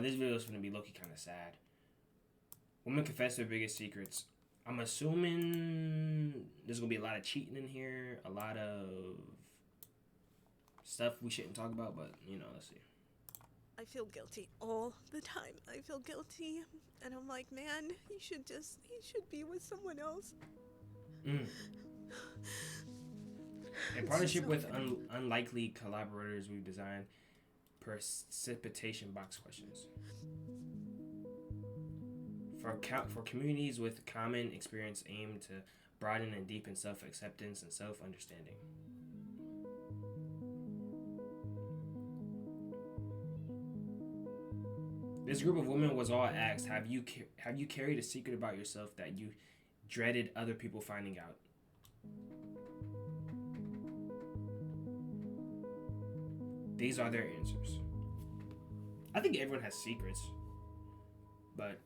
This video is gonna be low-key kind of sad. Women confess their biggest secrets. I'm assuming there's gonna be a lot of cheating in here, a lot of stuff we shouldn't talk about, but let's see. I feel guilty all the time. I feel guilty, and I'm like, man, he should be with someone else. In partnership with unlikely collaborators, we've designed precipitation box questions for communities with common experience aimed to broaden and deepen self-acceptance and self-understanding. This group of women was all asked, have you carried a secret about yourself that you dreaded other people finding out? These are their answers. I think everyone has secrets, but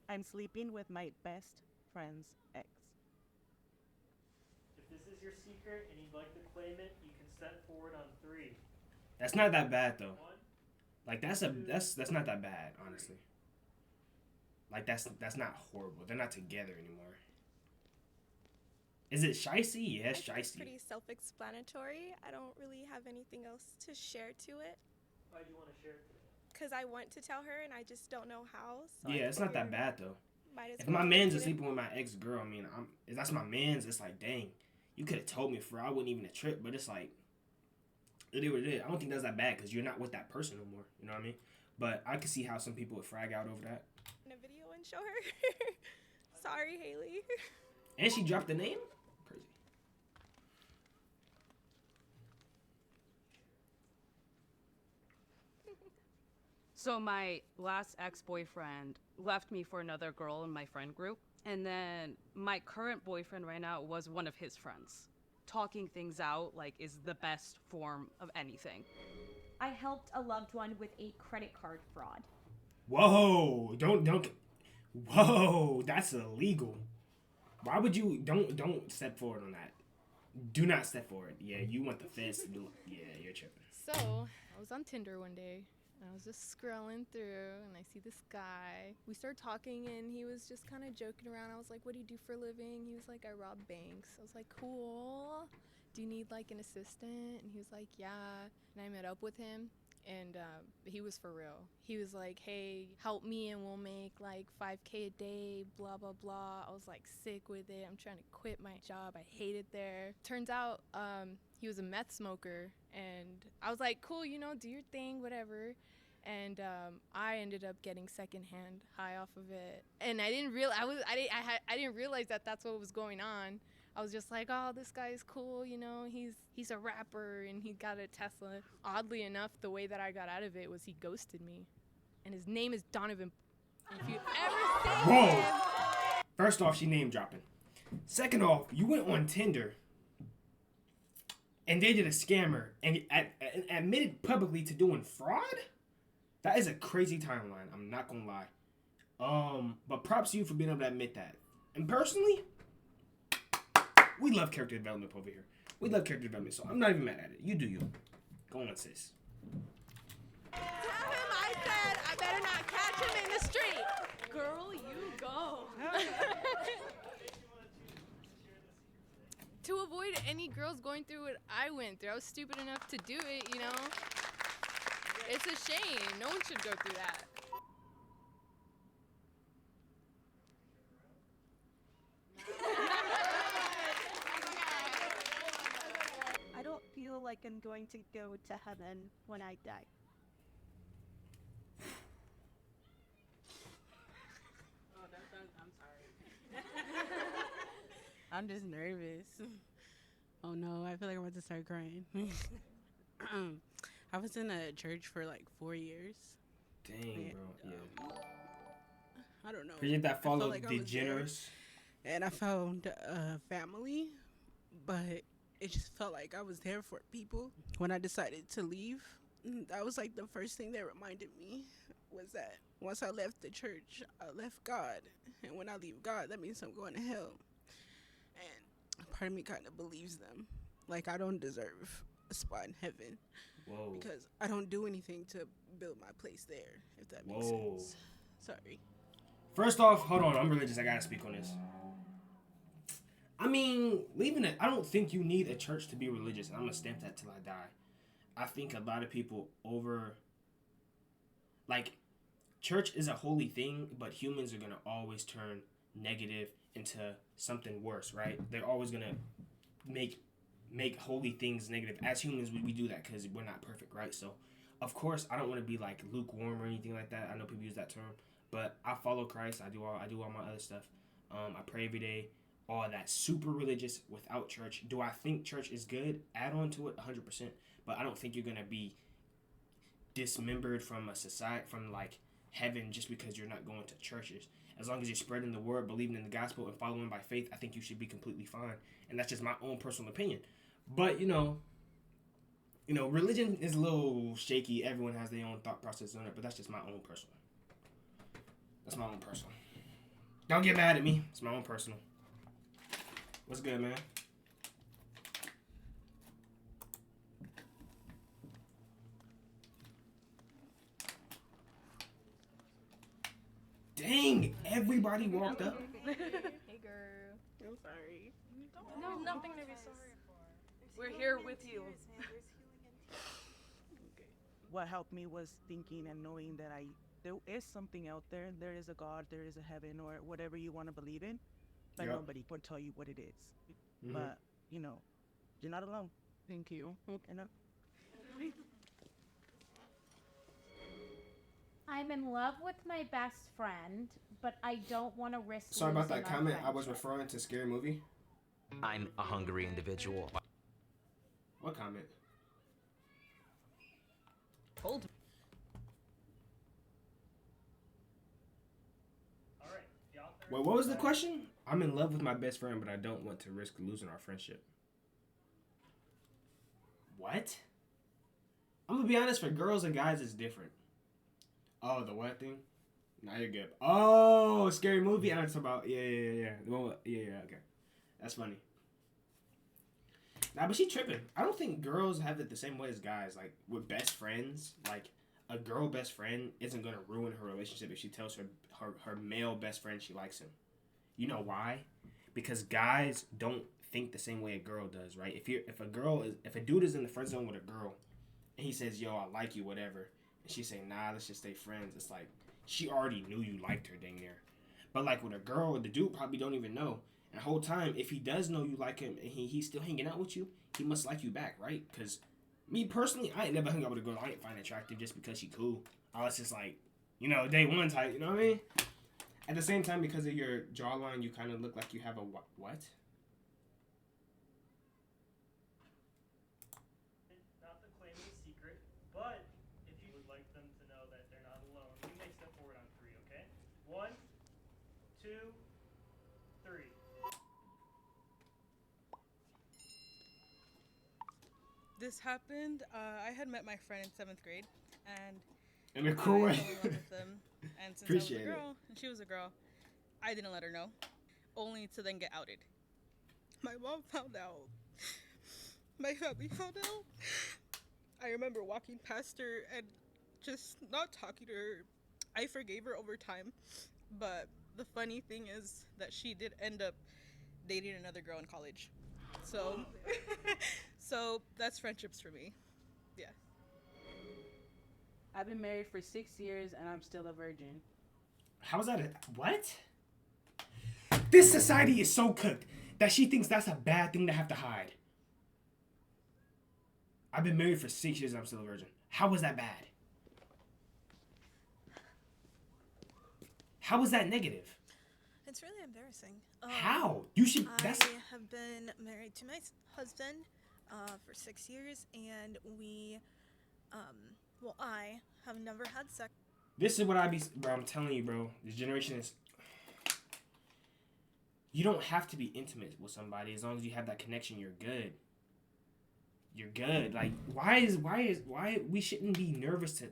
I'm sleeping with my best friend's ex. If this is your secret and you'd like to claim it, you can step forward on 3. that's not that bad though. 1, Like that's not that bad, honestly. Like that's not horrible. They're not together anymore. Is it shicey? Yes, It's shicey. pretty self-explanatory. I don't really have anything else to share to it. why do you want to share it today? Because I want to tell her, and I just don't know how. So Yeah, I it's not that figured bad though. might as If well my just man's get it. sleeping with my ex girl, I mean, if that's my man's, it's like, dang, you could have told me for I wouldn't even have tripped. But it's like, it is what it is. I don't think that's that bad because you're not with that person no more. You know what I mean? But I could see how some people would frag out over that. In a video and show her. Sorry, Haley. And she dropped the name? Crazy. So my last ex-boyfriend left me for another girl in my friend group. And then my current boyfriend right now was one of his friends. Talking things out, like, is the best form of anything. I helped a loved one with a credit card fraud. Whoa, don't. Whoa, that's illegal. Why would you, don't step forward on that. Do not step forward. Yeah, you want the feds to do, yeah, you're tripping. So, I was on Tinder one day, and I was just scrolling through, and I see this guy. We started talking, and he was just kind of joking around. I was like, what do you do for a living? He was like, I rob banks. I was like, cool. Do you need, like, an assistant? And he was like, yeah. And I met up with him, and he was for real. He was like, hey, help me, and we'll make, like, $5K a day, blah, blah, blah. I was, like, sick with it. I'm trying to quit my job. I hate it there. Turns out he was a meth smoker, and I was like, cool, do your thing, whatever. And I ended up getting secondhand high off of it, and I didn't realize that that's what was going on. I was just like, oh, this guy's cool, he's a rapper and he got a Tesla. Oddly enough, the way that I got out of it was he ghosted me, and his name is Donovan. If you ever see Whoa! him, First off, she name dropping. Second off, you went on Tinder and dated a scammer and admitted publicly to doing fraud? That is a crazy timeline. I'm not gonna lie. But props to you for being able to admit that. And personally, we love character development over here. We love character development, so I'm not even mad at it. You do you. Go on, sis. Tell him I said I better not catch him in the street. girl, you go. To avoid any girls going through what I went through, I was stupid enough to do it, It's a shame. No one should go through that. I don't feel like I'm going to go to heaven when I die. I'm sorry. I'm just nervous. Oh no, I feel like I'm about to start crying. I was in a church for like 4 years. Dang, bro. Yeah. I don't know. Appreciate that follow, like I was DeGeneres. And I found a family, but it just felt like I was there for people. When I decided to leave, that was like the first thing that reminded me was that once I left the church, I left God. And when I leave God, that means I'm going to hell. And part of me kind of believes them. Like I don't deserve a spot in heaven. Whoa. Because I don't do anything to build my place there, if that makes Whoa. sense. Sorry. First off, hold on. I'm religious. I gotta speak on this. I mean, leaving it. I don't think you need a church to be religious. I'm gonna stamp that till I die. I think a lot of people like, church is a holy thing, but humans are gonna always turn negative into something worse, right? They're always gonna make holy things negative. As humans, we do that because we're not perfect, right? So, of course, I don't want to be like lukewarm or anything like that. I know people use that term, but I follow Christ. I do all my other stuff. I pray every day. All that, super religious without church. Do I think church is good? Add on to it 100%. But I don't think you're gonna be dismembered from a society, from like heaven, just because you're not going to churches. As long as you're spreading the word, believing in the gospel, and following by faith, I think you should be completely fine. And that's just my own personal opinion. But you know, religion is a little shaky. Everyone has their own thought process on it, but that's just my own personal. That's my own personal. Don't get mad at me. It's my own personal. What's good, man? Dang, everybody walked up. Hey, girl. I'm sorry. No, nothing to be sorry for. We're here with you. What helped me was thinking and knowing that there is something out there. There is a God, there is a heaven, or whatever you want to believe in, but Yep. nobody can tell you what it is. Mhm. But you're not alone. Thank you. And I'm in love with my best friend, but I don't want to risk. Sorry about that losing our comment. I was friendship. referring to Scary Movie. I'm a hungry individual. What comment? Hold. Alright, the author. Wait, what was the question? I'm in love with my best friend, but I don't want to risk losing our friendship. What? I'm gonna be honest, for girls and guys, it's different. Oh, the what thing? Nah, you're good. Oh, Scary Movie. I know what you're talking about. Yeah. The one with- yeah, okay. That's funny. Nah, but she tripping. I don't think girls have it the same way as guys. Like, with best friends, like, a girl best friend isn't gonna ruin her relationship if she tells her male best friend she likes him. You know why? Because guys don't think the same way a girl does, right? If a dude is in the friend zone with a girl, and he says, "Yo, I like you," whatever, and she say, "Nah, let's just stay friends," it's like she already knew you liked her, dang near. But like with a girl, the dude probably don't even know. And the whole time, if he does know you like him and he's still hanging out with you, he must like you back, right? Because me personally, I ain't never hung out with a girl I ain't find attractive just because she cool. Unless it's like, day one type, you know what I mean? At the same time, because of your jawline, you kind of look like you have a what? Not to claim a secret, but if you would like them to know that they're not alone, you may step forward on 3, okay? 1, 2, 3. This happened. I had met my friend in 7th grade, and In a cool I way. fell in love with them. And since Appreciate I it. was a girl and she was a girl, I didn't let her know, only to then get outed. My mom found out. My family found out. I remember walking past her and just not talking to her. I forgave her over time, but the funny thing is that she did end up dating another girl in college. So, so that's friendships for me. Yeah. I've been married for 6 years and I'm still a virgin. How's that? What? This society is so cooked that she thinks that's a bad thing to have to hide. I've been married for 6 years and I'm still a virgin. How was that bad? How was that negative? It's really embarrassing. How? You should. I That's. have been married to my husband for 6 years, and we, I have never had sex. This is what bro. I'm telling you, bro. This generation is. You don't have to be intimate with somebody as long as you have that connection. You're good. You're good. Like, why we shouldn't be nervous to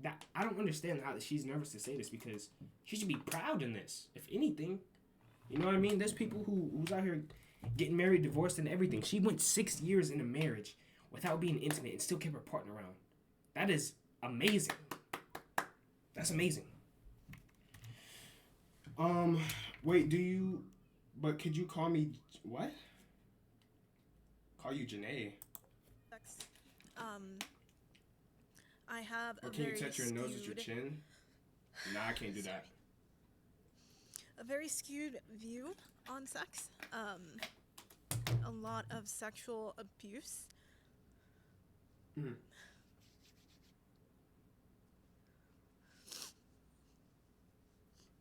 that? I don't understand how she's nervous to say this, because she should be proud in this. If anything, you know what I mean. There's people who's out here getting married, divorced, and everything. She went 6 years in a marriage without being intimate and still kept her partner around. That is amazing. That's amazing. Wait, but could you call me, what? Call you Janae. I have Or a can you very touch your nose with your skewed- chin? Nah, I can't do that. a very skewed view on sex. A lot of sexual abuse. Mm.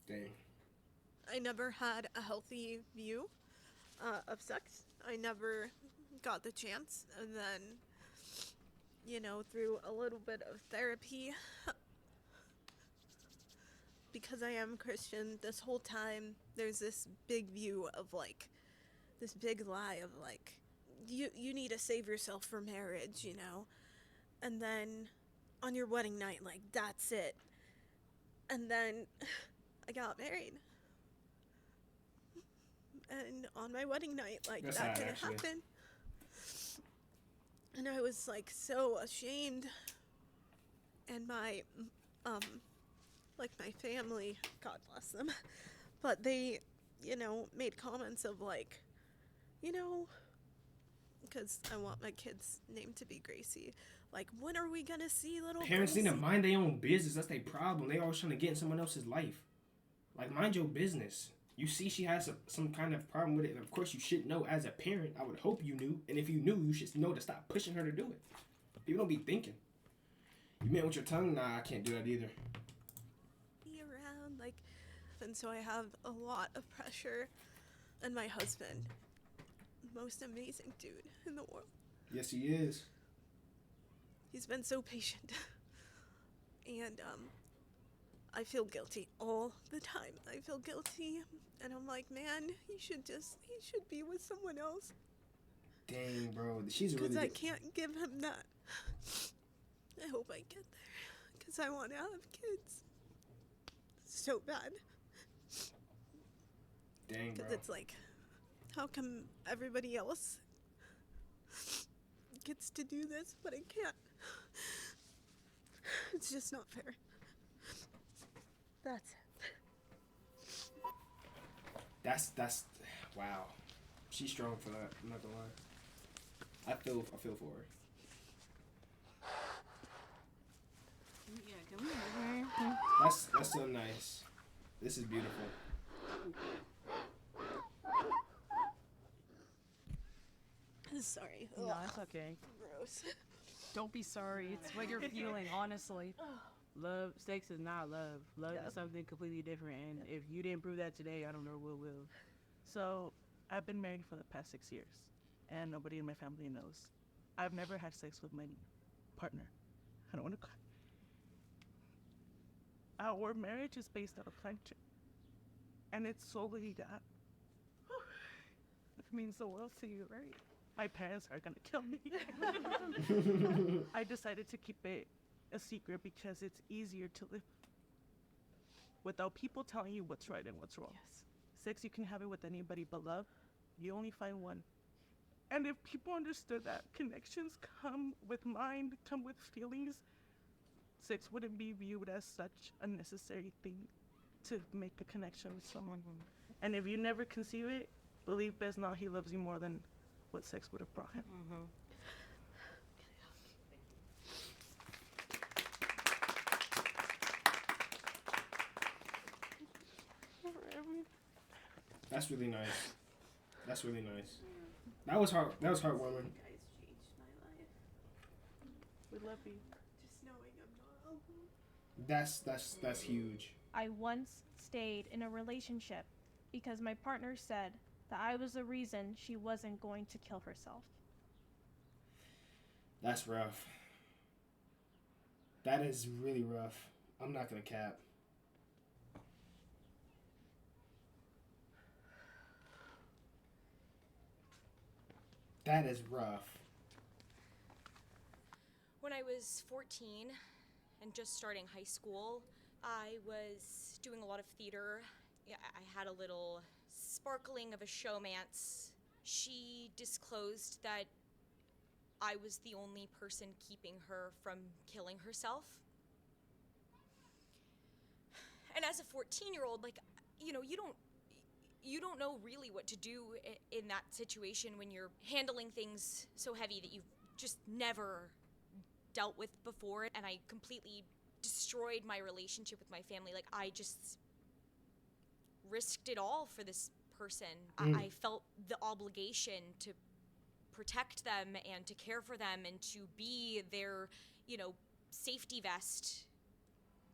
Dang. I never had a healthy view of sex. I never got the chance. And then, through a little bit of therapy, because I am Christian, this whole time there's this big view of this big lie of you need to save yourself for marriage, and then on your wedding night, that's it. And then I got married. And on my wedding night, That's that sad, didn't actually. happen. And I was so ashamed. And my my family, God bless them, but they, made comments of because I want my kid's name to be Gracie. When are we gonna see little Parents need Gracie? to mind their own business. That's their problem. They always trying to get in someone else's life. Mind your business. You see she has some kind of problem with it, and of course you should know as a parent. I would hope you knew, and if you knew, you should know to stop pushing her to do it. People don't be thinking. You meant with your tongue? Nah, I can't do that either. Be around, and so I have a lot of pressure. And my husband, most amazing dude in the world. Yes, he is. He's been so patient. And I feel guilty all the time. I feel guilty, and I'm like, man, he should be with someone else. Dang, bro, she's a really. Because I good... can't give him that. I hope I get there, because I want to have kids so bad. Dang, bro. Because it's how come everybody else gets to do this, but I can't? It's just not fair. That's it. That's wow. She's strong for that. I'm not gonna lie. I feel for her. Yeah, can we move her? That's so nice. This is beautiful. Sorry. No, it's okay. Gross. Don't be sorry. It's what you're feeling, honestly. Love, sex is not love. Love Yeah. is something completely different. And if you didn't prove that today, I don't know what will. So, I've been married for the past 6 years, and nobody in my family knows. I've never had sex with my partner. I don't want to cry. Our marriage is based on a plancha, and it's solely that. It means the world to you, right? My parents are gonna kill me. I decided to keep it a secret because it's easier to live without people telling you what's right and what's wrong. Yes. Sex, you can have it with anybody, but love, you only find one. And if people understood that connections come with mind, come with feelings, sex wouldn't be viewed as such a necessary thing to make a connection with someone. And if you never conceive it, believe best now he loves you more than what sex would have brought him. That's really nice. That's really nice. That was heartwarming. You guys changed my life. We love you. Just knowing I'm not alone. That's huge. I once stayed in a relationship because my partner said that I was the reason she wasn't going to kill herself. That's rough. That is really rough. I'm not gonna cap. That is rough. When I was 14 and just starting high school, I was doing a lot of theater. Yeah, I had a little sparkling of a showmance. She disclosed that I was the only person keeping her from killing herself. And as a 14-year-old, like, you know, you don't know really what to do in that situation when you're handling things so heavy that you've just never dealt with before. And I completely destroyed my relationship with my family. Like, I just risked it all for this person. I felt the obligation to protect them and to care for them and to be their, you know, safety vest.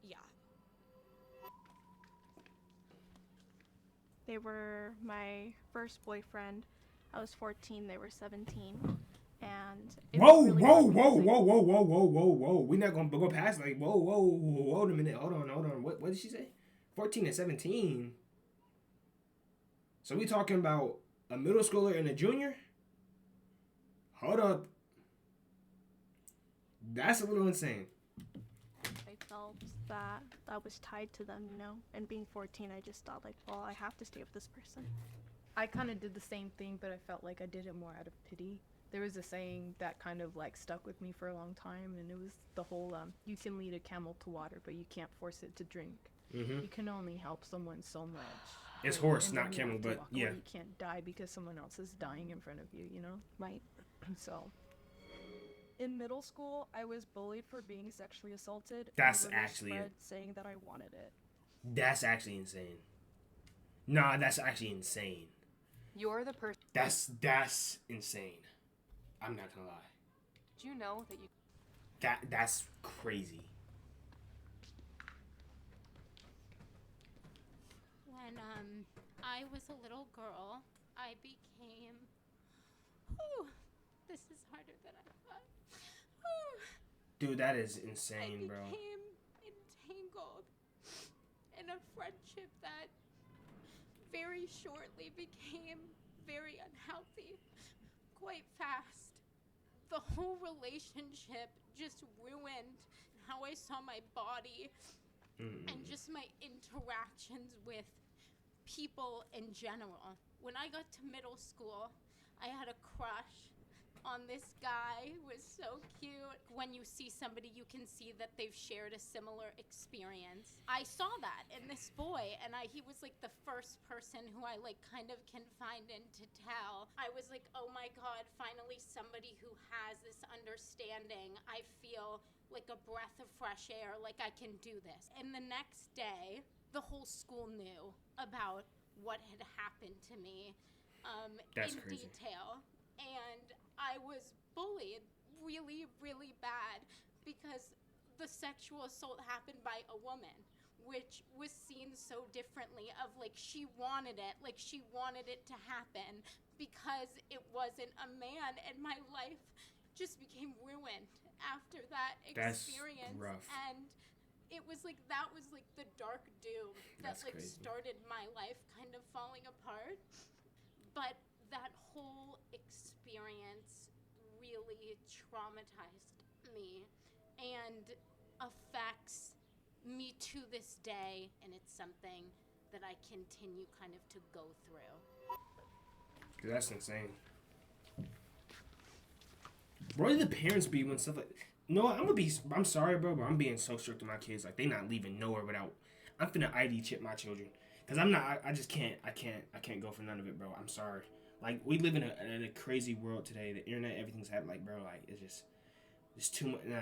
Yeah. They were my first boyfriend. I was 14, they were 17. And it Whoa, was really whoa, hard whoa, because, whoa, whoa, whoa, whoa, whoa, whoa. We're not gonna go past like whoa a minute. Hold on. What did she say? 14 and 17. So we talking about a middle schooler and a junior? Hold up. That's a little insane. I felt that I was tied to them, you know? And being 14, I just thought, like, well, I have to stay with this person. I kind of did the same thing, but I felt like I did it more out of pity. There was a saying that kind of like stuck with me for a long time, and it was the whole you can lead a camel to water, but you can't force it to drink. You can only help someone so much. It's horse, and not then you camel, have to but walk away. yeah. You can't die because someone else is dying in front of you, you know? Right. So. In middle school, I was bullied for being sexually assaulted. That's and rumors actually spread saying that I wanted it. That's actually insane. Nah, that's actually insane. You're the person. That's insane. I'm not gonna lie. Do you know that you? That's crazy. When I was a little girl, I became. Whew, this is harder than I thought. Whew. Dude, that is insane, bro. I became entangled in a friendship that very shortly became very unhealthy quite fast. The whole relationship just ruined how I saw my body and just my interactions with people in general. When I got to middle school, I had a crush on this guy who was so cute. When you see somebody, you can see that they've shared a similar experience. I saw that in this boy, and he was like the first person who I like kind of confided in to tell. I was like, oh my God, finally somebody who has this understanding. I feel like a breath of fresh air, like I can do this. And the next day, the whole school knew about what had happened to me That's in crazy. detail. And I was bullied really, really bad because the sexual assault happened by a woman, which was seen so differently of like she wanted it to happen because it wasn't a man, and my life just became ruined after that experience. That's rough. And it was like that was like the dark doom that That's like crazy. started my life kind of falling apart. But that whole experience really traumatized me and affects me to this day, and it's something that I continue kind of to go through. Dude, that's insane. Where do the parents be when stuff like? No, I'm sorry, bro, but I'm being so strict with my kids. Like, they not leaving nowhere without. I'm finna ID chip my children, cause I'm not. I just can't. I can't go for none of it, bro. I'm sorry. Like, we live in a crazy world today. The internet, everything's happening. Like, bro, like it's too much. Nah,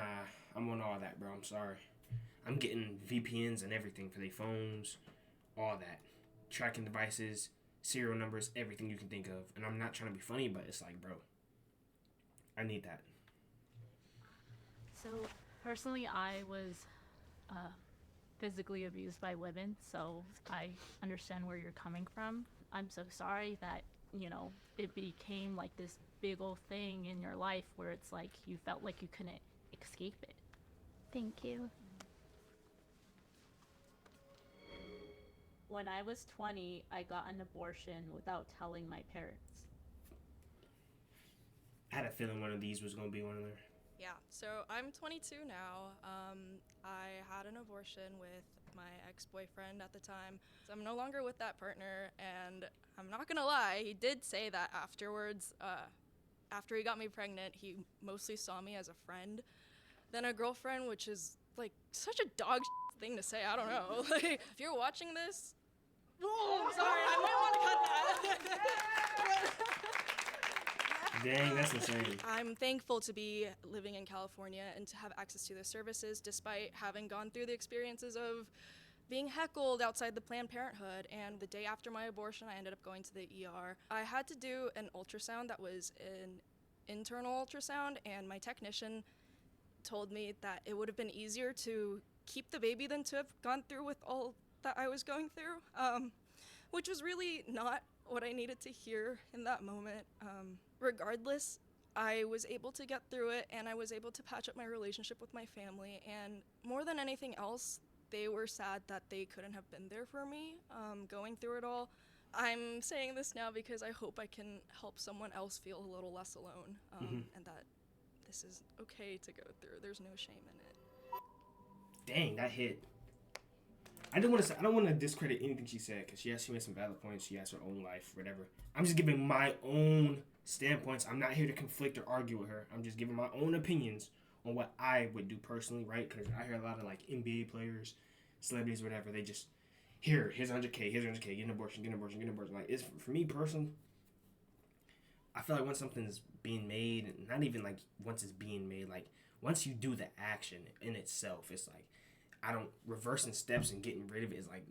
I'm on all that, bro. I'm sorry. I'm getting VPNs and everything for their phones, all that, tracking devices, serial numbers, everything you can think of. And I'm not trying to be funny, but it's like, bro, I need that. So, personally, I was physically abused by women, so I understand where you're coming from. I'm so sorry that, you know, it became like this big old thing in your life where it's like you felt like you couldn't escape it. Thank you. When I was 20, I got an abortion without telling my parents. I had a feeling one of these was going to be one of their. Yeah, so I'm 22 now. I had an abortion with my ex-boyfriend at the time. So I'm no longer with that partner, and I'm not gonna lie, he did say that afterwards, After he got me pregnant, he mostly saw me as a friend than a girlfriend, which is like such a dog thing to say. I don't know. Like, if you're watching this, oh, sorry, I might want to cut that. Dang, that's insane. I'm thankful to be living in California and to have access to the services, despite having gone through the experiences of being heckled outside the Planned Parenthood. And the day after my abortion, I ended up going to the ER. I had to do an ultrasound that was an internal ultrasound, and my technician told me that it would have been easier to keep the baby than to have gone through with all that I was going through, which was really not what I needed to hear in that moment. Regardless, I was able to get through it, and I was able to patch up my relationship with my family, and more than anything else, they were sad that they couldn't have been there for me going through it all. I'm saying this now because I hope I can help someone else feel a little less alone, and that this is okay to go through. There's no shame in it. Dang, that hit. I don't want to discredit anything she said, because she made some valid points. She has her own life, whatever. I'm just giving my own standpoints. I'm not here to conflict or argue with her. I'm just giving my own opinions on what I would do personally, right? Because I hear a lot of like NBA players, celebrities, whatever. They just, here's 100K, here's 100K, get an abortion, get an abortion, get an abortion. Like, it's, for me personally, I feel like when something's being made, not even like once it's being made, like once you do the action in itself, it's like, I don't, reversing steps and getting rid of it is like,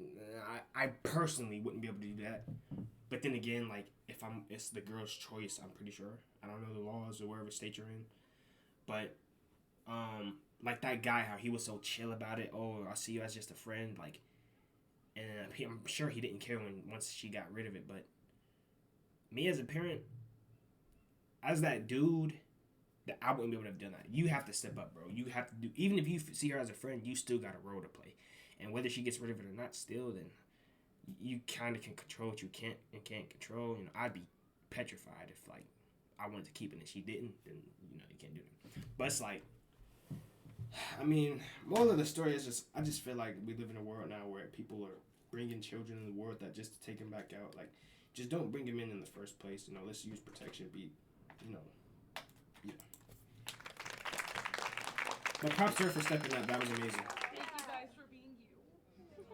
I personally wouldn't be able to do that. But then again, like, it's the girl's choice, I'm pretty sure. I don't know the laws or wherever state you're in. But, like that guy, how he was so chill about it. Oh, I see you as just a friend. Like, and I'm sure he didn't care once she got rid of it. But me as a parent, as that dude, I wouldn't be able to have done that. You have to step up, bro. You have to do, even if you see her as a friend, you still got a role to play. And whether she gets rid of it or not, still, then you kind of can control what you can't control. You know, I'd be petrified if, like, I wanted to keep it and she didn't, then, you know, you can't do that. But it's like, I mean, moral of the story is just, I just feel like we live in a world now where people are bringing children in the world that just to take them back out. Like, just don't bring them in the first place. You know, let's use protection, you know. But props to her for stepping up. That was amazing. Thank you guys for being you.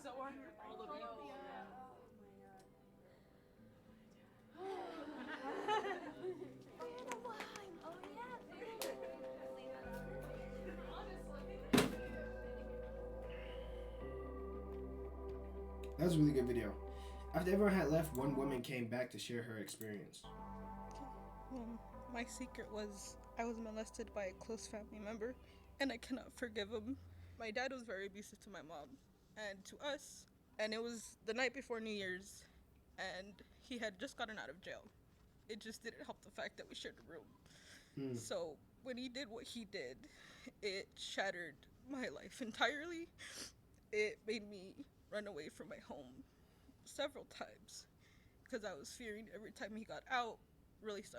So are all of you. That was a really good video. After everyone had left, one woman came back to share her experience. My secret was I was molested by a close family member, and I cannot forgive him. My dad was very abusive to my mom and to us, and it was the night before New Year's, and he had just gotten out of jail. It just didn't help the fact that we shared a room. So when he did what he did, it shattered my life entirely. It made me run away from my home several times because I was fearing every time he got out, released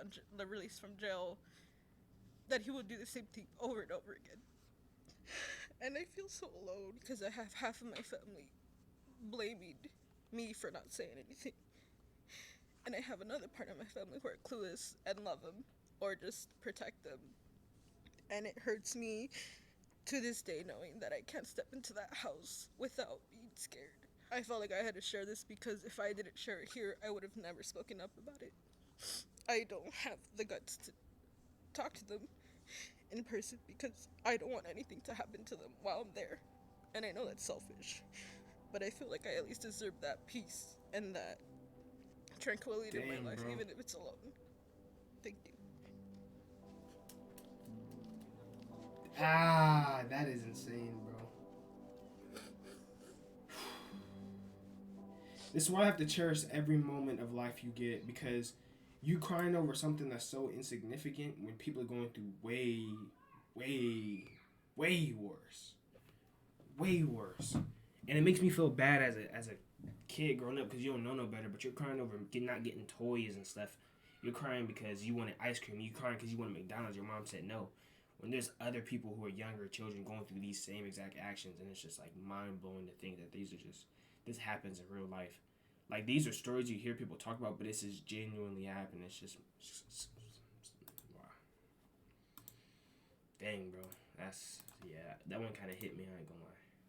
from jail, that he would do the same thing over and over again. And I feel so alone because I have half of my family blaming me for not saying anything, and I have another part of my family who are clueless and love him or just protect them. And it hurts me to this day knowing that I can't step into that house without being scared. I felt like I had to share this because if I didn't share it here, I would have never spoken up about it. I don't have the guts to talk to them in person because I don't want anything to happen to them while I'm there. And I know that's selfish, but I feel like I at least deserve that peace and that tranquility in my life, even if it's alone. Thank you. Ah, that is insane, bro. This is why I have to cherish every moment of life you get, because you crying over something that's so insignificant when people are going through way, way, way worse. Way worse. And it makes me feel bad as a kid growing up because you don't know no better, but you're crying over not getting toys and stuff. You're crying because you wanted ice cream. You're crying because you wanted McDonald's. Your mom said no. When there's other people who are younger children going through these same exact actions, and it's just like mind-blowing to think that this happens in real life. Like, these are stories you hear people talk about, but this is genuinely happening. It's just wow. Dang, bro. That's, yeah, that one kind of hit me, I ain't gonna lie.